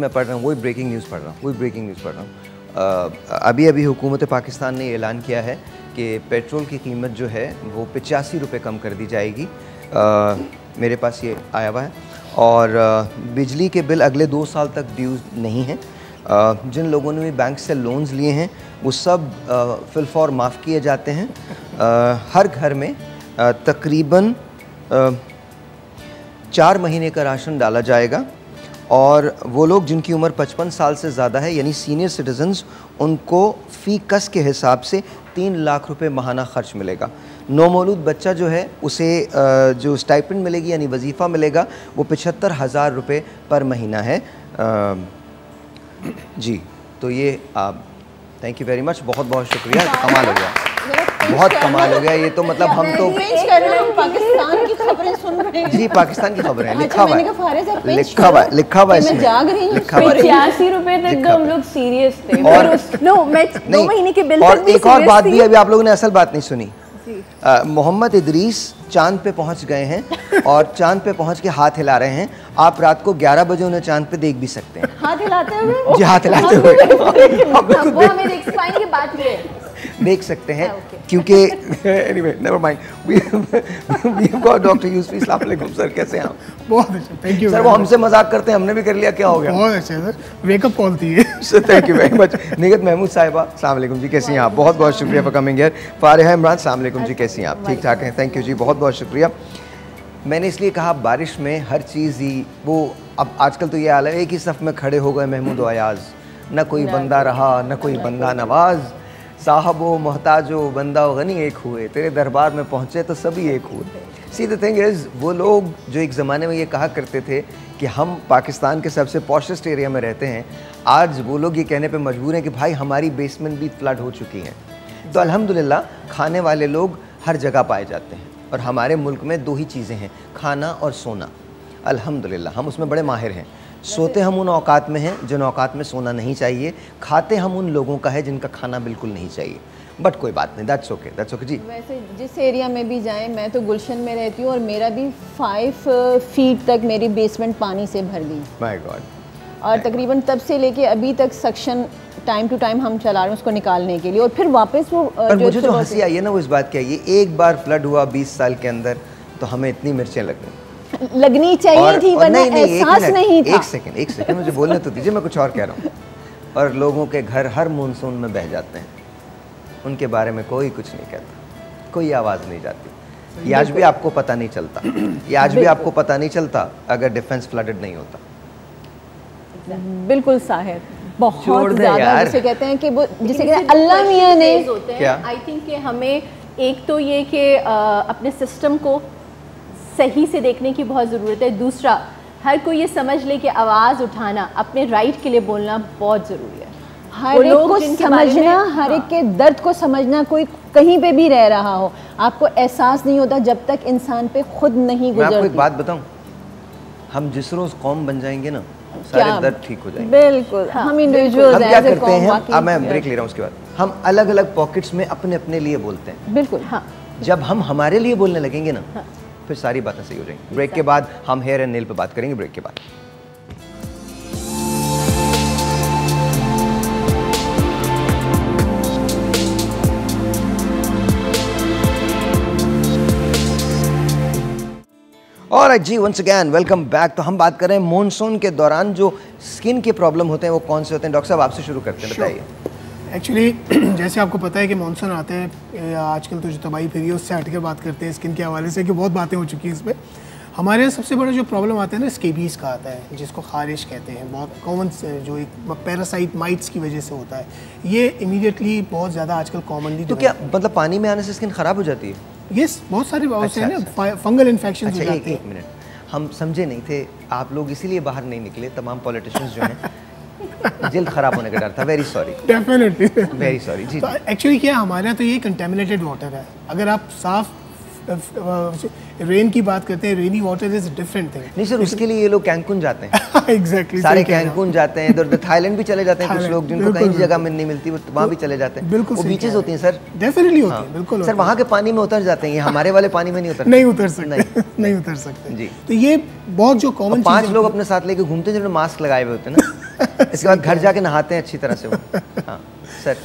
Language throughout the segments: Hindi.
मैं पढ़ रहा हूँ वही ब्रेकिंग न्यूज़ पढ़ रहा हूँ। अभी अभी हुकूमत पाकिस्तान ने ऐलान किया है कि पेट्रोल की कीमत जो है वो 85 रुपये कम कर दी जाएगी। मेरे पास ये आया हुआ है। और बिजली के बिल अगले 2 साल तक ड्यू नहीं हैं। जिन लोगों ने भी बैंक से लोन्स लिए हैं वो सब फिलफौर माफ़ किए जाते हैं। हर घर में तकरीबन 4 महीने का राशन डाला जाएगा और वो लोग जिनकी उम्र 55 साल से ज़्यादा है यानी सीनियर सिटीजन्स, उनको फ़ी कस के हिसाब से 3 लाख रुपए माहाना ख़र्च मिलेगा। नौमौलूद बच्चा जो है उसे जो स्टाइपेंड मिलेगी यानी वजीफ़ा मिलेगा वो 75,000 रुपये पर महीना है। जी तो ये आप थैंक यू वेरी मच, बहुत बहुत शुक्रिया। कमाल हो गया, बहुत कमाल हो गया ये तो। मतलब हम तो पाकिस्तान की खबरें सुन रहे हैं। जी पाकिस्तान की खबरें हैं, लिखा हुआ है इसमें, लिखा हुआ है। 85 रुपए तक हम लोग सीरियस थे। और मैं 2 महीने के बिल और एक और बात भी अभी आप लोगों ने असल बात नहीं सुनी। मोहम्मद इदरीस चांद पे पहुंच गए हैं और चांद पे पहुंच के हाथ हिला रहे हैं। आप रात को 11 बजे उन्हें चांद पे देख भी सकते हैं। हाथ हिलाते हुए? जी हाथ हिलाते हुए वो हमें देख पाएंगे, बात ये देख सकते हैं क्योंकि anyway never mind we have got doctor Yusuf. अस्सलाम वालेकुम सर, कैसे हैं आप? बहुत अच्छा, थैंक यू सर। वो हमसे मजाक करते हैं, हमने भी कर लिया, क्या हो गया? बहुत अच्छा सर, वेकअप कॉल थी ये sir. Thank you very much. Nighat Mahmood साहिबा, अस्सलाम वालेकुम जी, कैसी हैं आप? बहुत बहुत शुक्रिया फॉर कमिंग हियर। फारिहा इमरान, अस्सलाम वालेकुम जी, कैसी हैं आप? ठीक ठाक हैं, थैंक यू जी, बहुत बहुत शुक्रिया। मैंने इसलिए कहा बारिश में हर चीज़ ही वो, अब आजकल तो ये हाल है एक ही सफ़ में खड़े हो गए महमूद व अयाज़, न कोई बंदा रहा न कोई बंदा नवाज, साहबो मोहताजो बंदा व गनी एक हुए, तेरे दरबार में पहुँचे तो सभी एक हुए। सी द थिंग इज़, वो लोग जो एक ज़माने में ये कहा करते थे कि हम पाकिस्तान के सबसे पॉशेस्ट एरिया में रहते हैं, आज वो लोग ये कहने पे मजबूर हैं कि भाई हमारी बेसमेंट भी फ्लड हो चुकी हैं। तो अल्हम्दुलिल्लाह खाने वाले लोग हर जगह पाए जाते हैं और हमारे मुल्क में 2 ही चीज़ें हैं, खाना और सोना। अल्हम्दुलिल्लाह हम उसमें बड़े माहिर हैं। सोते हम उन औकात में हैं जिन औकात में सोना नहीं चाहिए, खाते हम उन लोगों का है जिनका खाना बिल्कुल नहीं चाहिए। बट कोई बात नहीं, दैट्स ओके जी। वैसे जिस एरिया में भी जाएं, मैं तो गुलशन में रहती हूँ और मेरा भी 5 फीट तक मेरी बेसमेंट पानी से भर गई। My God. और तकरीबन तब से लेके अभी तक सक्शन टाइम टू टाइम हम चला रहे हैं उसको निकालने के लिए और फिर वापस वो पर मुझे जो हंसी आई है ना वो इस बात की आई है, एक बार फ्लड हुआ 20 साल के अंदर तो हमें इतनी मिर्चें लगनी चाहिए थी, वरना एहसास नहीं था। एक सेकंड मुझे बोलने तो दीजिए, मैं कुछ और कह रहा हूँ। और लोगों के घर हर मानसून में बह जाते हैं, उनके बारे में कोई कुछ नहीं कहता, कोई आवाज़ नहीं जाती। ये आज भी आपको पता नहीं चलता, ये आज भी आपको पता नहीं चलता अगर डिफेंस फ्लडेड नहीं होता। बिल्कुल साहिर, बहुत ज़्यादा जिसे कहते हैं कि वो जिसे कहते हैं अल्लाह मियाँ ने क्या आई थिंक कि हमें एक तो ये कि अपने सिस्टम को सही से देखने की बहुत ज़रूरत है। दूसरा, हर कोई ये समझ ले कि आवाज़ उठाना, अपने राइट के लिए बोलना बहुत ज़रूरी है। हर एक को समझना, हर एक के दर्द को समझना, कोई कहीं पे भी रह रहा हो, आपको एहसास नहीं होता जब तक इंसान पे खुद नहीं गुजरती। मैं आपको एक बात बताऊं, हम जिस रोज़ कौम बन जाएंगे ना सारे दर्द ठीक हो जाएंगे। बिल्कुल। हम इंडिविजुअल्स हम क्या करते हैं, अब मैं ब्रेक ले रहा हूँ, उसके बाद हम अलग अलग पॉकेट्स में अपने अपने लिए बोलते हैं। बिल्कुल। हाँ, जब हम हमारे लिए बोलने लगेंगे ना फिर सारी बातें सही हो जाएंगी। ब्रेक के बाद हम हेयर एंड नेल पे बात करेंगे, ब्रेक के बाद। और जी वंस अगैन वेलकम बैक। तो हम बात कर रहे हैं मॉनसून के दौरान जो स्किन के प्रॉब्लम होते हैं वो कौन से होते हैं। डॉक्टर साहब आपसे शुरू करते हैं, बताइए। एक्चुअली जैसे आपको पता है कि मानसून आते हैं, आजकल तो जो तबाही फिरी है उससे हट के बात करते हैं स्किन के हवाले से कि बहुत बातें हो चुकी हैं इस पर। हमारे यहाँ सबसे बड़ा जो प्रॉब्लम आता है ना, स्केबीज़ का आता है, जिसको खारिश कहते हैं। बहुत कॉमन जो एक पैरासाइट माइट्स की वजह से होता है, ये इमीडिएटली बहुत ज़्यादा आजकल कॉमनली। तो क्या मतलब पानी में आने से स्किन ख़राब हो जाती है? यस, बहुत सारी बातें हैं ना, फंगल इन्फेक्शन हो जाती है। एक मिनट, हम समझे नहीं थे, आप लोग इसीलिए बाहर नहीं निकले, तमाम पॉलिटिशियंस जो हैं जल्द खराब होने का डर था। Very sorry, definitely very sorry जी। तो एक्चुअली क्या हमारे यहाँ तो ये कंटेमिनेटेड वाटर है। अगर आप साफ रेन की बात करते हैं, रेनी वाटर इज डिफरेंट थिंग। नहीं सर, उसके लिए ये लोग कैंकुन जाते हैं। एग्जैक्टली, सारे कैंकुन जाते हैं, इधर थाईलैंड भी चले जाते हैं कुछ लोग, जिनको कहीं जगह में नहीं मिलती, वो वहाँ भी चले जाते हैं। बिल्कुल, वो बीचेस होती हैं सर, डेफिनेटली होती हैं, बिल्कुल सर। वहाँ के पानी में उतर जाते हैं, ये हमारे वाले पानी में नहीं उतरते। नहीं उतर सकते, नहीं उतर सकते जी। तो ये बहुत जो कॉमन 5 लोग अपने साथ लेके घूमते हैं जिन्होंने मास्क लगाए हुए होते हैं ना इसके बाद घर जाके नहाते हैं अच्छी तरह से वो। हाँ सर।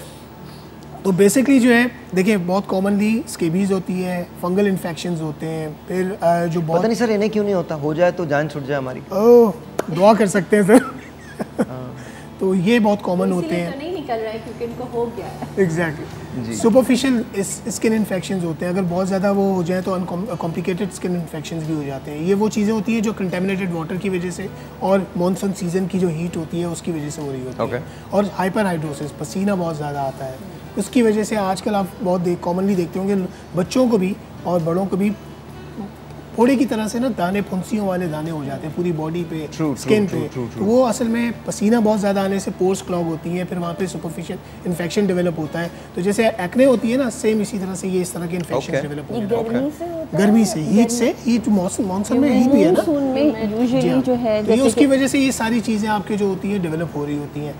तो बेसिकली जो है देखिए बहुत कॉमनली स्केबीज होती है, फंगल इन्फेक्शंस होते हैं, फिर जो बहुत पता नहीं सर इन्हें क्यों नहीं होता, हो जाए तो जान छूट जाए हमारी। ओह दुआ कर सकते हैं सर। तो ये बहुत कॉमन होते हैं। तो नहीं निकल रहा है क्योंकि इनको हो गया है। एग्जैक्टली सुपरफिशियल स्किन इन्फेक्शंस होते हैं, अगर बहुत ज़्यादा वो हो जाए तो कॉम्प्लिकेटेड स्किन इन्फेक्शंस भी हो जाते हैं। ये वो चीज़ें होती हैं जो कंटेमिनेटेड वाटर की वजह से और मॉनसून सीजन की जो हीट होती है उसकी वजह से हो रही होती है। और हाइपर हाइड्रोसिस, पसीना बहुत ज़्यादा आता है, उसकी वजह से आजकल आप बहुत कॉमनली देखते होंगे बच्चों को भी और बड़ों को भी फोड़े की तरह से ना दाने, फुंसियों वाले दाने हो जाते हैं पूरी बॉडी पे, स्किन पे। तो वो असल में पसीना बहुत ज़्यादा आने से पोर्स क्लॉग होती हैं, फिर वहाँ पे सुपरफिशियल इन्फेक्शन डेवलप होता है। तो जैसे एक्ने होती है ना, सेम इसी तरह से ये इस तरह के इन्फेक्शन डेवलप होते हैं गर्मी से, हीट मानसून में हीट भी है ना, जो है तो उसकी वजह से ये सारी चीज़ें आपके जो होती हैं डेवलप हो रही होती हैं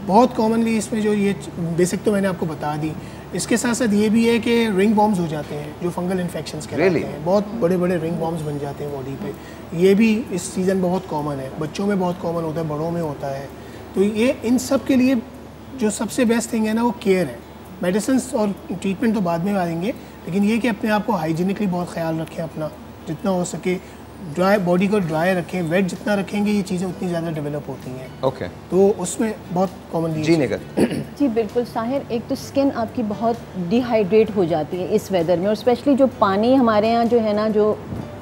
बहुत कॉमनली। इसमें जो ये बेसिक तो मैंने आपको बता दी, इसके साथ साथ ये भी है कि रिंग बॉम्ब्स हो जाते हैं जो फंगल इन्फेक्शंस कहलाते हैं। बहुत बड़े बड़े रिंग बॉम्ब्स बन जाते हैं बॉडी पे। ये भी इस सीज़न बहुत कॉमन है, बच्चों में बहुत कॉमन होता है, बड़ों में होता है। तो ये इन सब के लिए जो सबसे बेस्ट थिंग है ना वो केयर है। मेडिसिन और ट्रीटमेंट तो बाद में आएंगे, लेकिन ये कि अपने आप को हाइजीनिकली बहुत ख्याल रखें, अपना जितना हो सके ड्राई बॉडी को ड्राई रखें। वेट जितना रखेंगे ये चीज़ें उतनी ज़्यादा डेवलप होती हैं। ओके तो उसमें बहुत कॉमनली जी निगर। जी बिल्कुल साहिर, एक तो स्किन आपकी बहुत डिहाइड्रेट हो जाती है इस वेदर में, और स्पेशली जो पानी हमारे यहाँ जो है ना, जो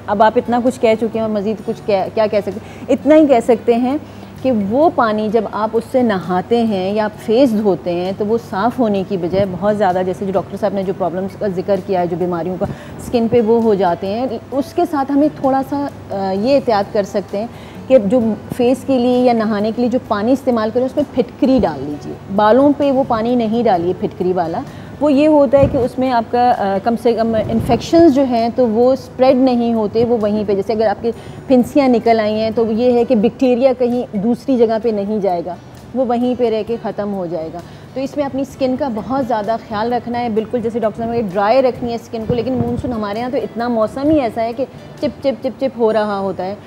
अब आप इतना कुछ कह चुके हैं और मज़ीद कुछ क्या कह सकते हैं, इतना ही कह सकते हैं कि वो पानी जब आप उससे नहाते हैं या फेस धोते हैं तो वो साफ़ होने की बजाय बहुत ज़्यादा, जैसे जो डॉक्टर साहब ने जो प्रॉब्लम्स का जिक्र किया है, जो बीमारियों का स्किन पे वो हो जाते हैं, उसके साथ हमें थोड़ा सा ये एहतियात कर सकते हैं कि जो फेस के लिए या नहाने के लिए जो पानी इस्तेमाल करें उसमें फिटकरी डाल लीजिए। बालों पे वो पानी नहीं डालिए फिटकरी वाला, वो ये होता है कि उसमें आपका कम से कम इन्फेक्शंस जो हैं तो वो स्प्रेड नहीं होते, वो वहीं पे, जैसे अगर आपकी फिंसियाँ निकल आई हैं तो ये है कि बैक्टीरिया कहीं दूसरी जगह पे नहीं जाएगा, वो वहीं पे रह के ख़त्म हो जाएगा। तो इसमें अपनी स्किन का बहुत ज़्यादा ख्याल रखना है, बिल्कुल जैसे डॉक्टर साहब ने ड्राई रखनी है स्किन को। लेकिन मानसून हमारे यहाँ तो इतना मौसम ही ऐसा है कि चिप चिप चिप चिप हो रहा होता है।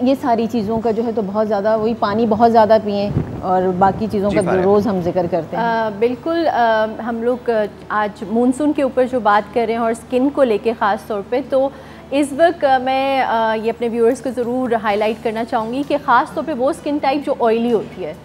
ये सारी चीज़ों का जो है तो बहुत ज़्यादा, वही पानी बहुत ज़्यादा पिएं और बाकी चीज़ों का रोज़ हम जिक्र करते हैं। बिल्कुल हम लोग आज मानसून के ऊपर जो बात कर रहे हैं और स्किन को लेके ख़ास तौर पे, तो इस वक्त मैं ये अपने व्यूअर्स को ज़रूर हाईलाइट करना चाहूँगी कि ख़ास तौर पे वो स्किन टाइप जो ऑयली होती है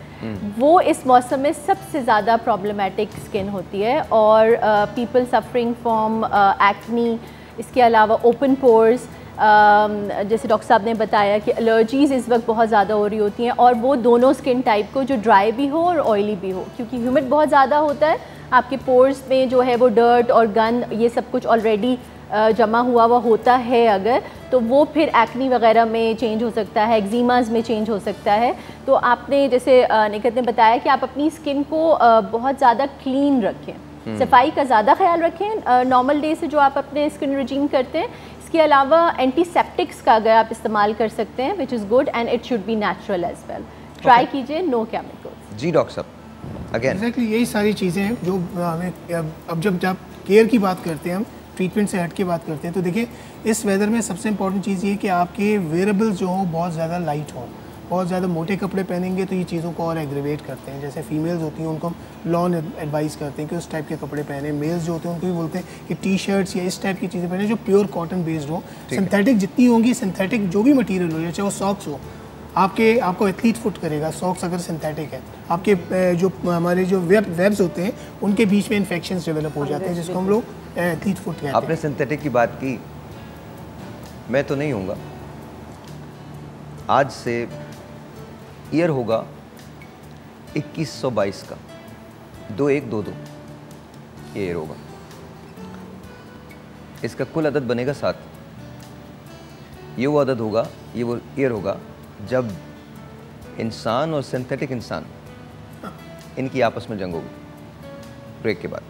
वो इस मौसम में सबसे ज़्यादा प्रॉब्लमेटिक स्किन होती है। और पीपल सफरिंग फ्रॉम एक्नी, इसके अलावा ओपन पोर्स, जैसे डॉक्टर साहब ने बताया कि एलर्जीज़ इस वक्त बहुत ज़्यादा हो रही होती हैं, और वो दोनों स्किन टाइप को, जो ड्राई भी हो और ऑयली भी हो, क्योंकि ह्यूमिड बहुत ज़्यादा होता है, आपके पोर्स में जो है वो डर्ट और गंद ये सब कुछ ऑलरेडी जमा हुआ होता है अगर, तो वो फिर एक्नी वगैरह में चेंज हो सकता है, एक्जीमाज में चेंज हो सकता है। तो आपने जैसे निकत ने बताया कि आप अपनी स्किन को बहुत ज़्यादा क्लीन रखें, सफाई का ज़्यादा ख्याल रखें नॉर्मल डे से जो आप अपने स्किन रिजीम करते हैं। इसके अलावा एंटीसेप्टिक्स का अगर आप इस्तेमाल कर सकते हैं, which is good and it should be natural as well. Try कीजिए, नो केमिकल्स। जी डॉक्टर साहब अगेन एग्जैक्टली यही सारी चीज़ें हैं जो हमें, अब जब केयर की बात करते हैं, हम ट्रीटमेंट से हट के बात करते हैं, तो देखिए इस वेदर में सबसे इंपॉर्टेंट चीज़ ये कि आपके वेयरेबल्स जो हों बहुत ज़्यादा लाइट हों। बहुत ज़्यादा मोटे कपड़े पहनेंगे तो ये चीज़ों को और एग्रीवेट करते हैं। जैसे फीमेल्स होती हैं उनको हम लॉन एडवाइस करते हैं कि उस टाइप के कपड़े पहने। मेल्स जो होते हैं उनको भी बोलते हैं कि टी शर्ट्स या इस टाइप की चीज़ें पहने जो प्योर कॉटन बेस्ड हो। सिंथेटिक जितनी होंगी, सिंथेटिक जो भी मटीरियल हो, चाहे वो सॉक्स हो, आपको एथलीट फुट करेगा सॉक्स अगर सिंथेटिक है। आपके जो हमारे जो वेब्स होते हैं उनके बीच में इन्फेक्शंस डेवलप हो जाते हैं, जिसको हम लोग एथलीट फुट कहते हैं। आपने सिंथेटिक की बात की, मैं तो नहीं हूँगा, आज से ईयर होगा 2122 का, 2122 ये ईयर होगा। इसका कुल अदद बनेगा 7। ये वो अदद होगा, ये वो ईयर होगा जब इंसान और सिंथेटिक इंसान इनकी आपस में जंग होगी। ब्रेक के बाद।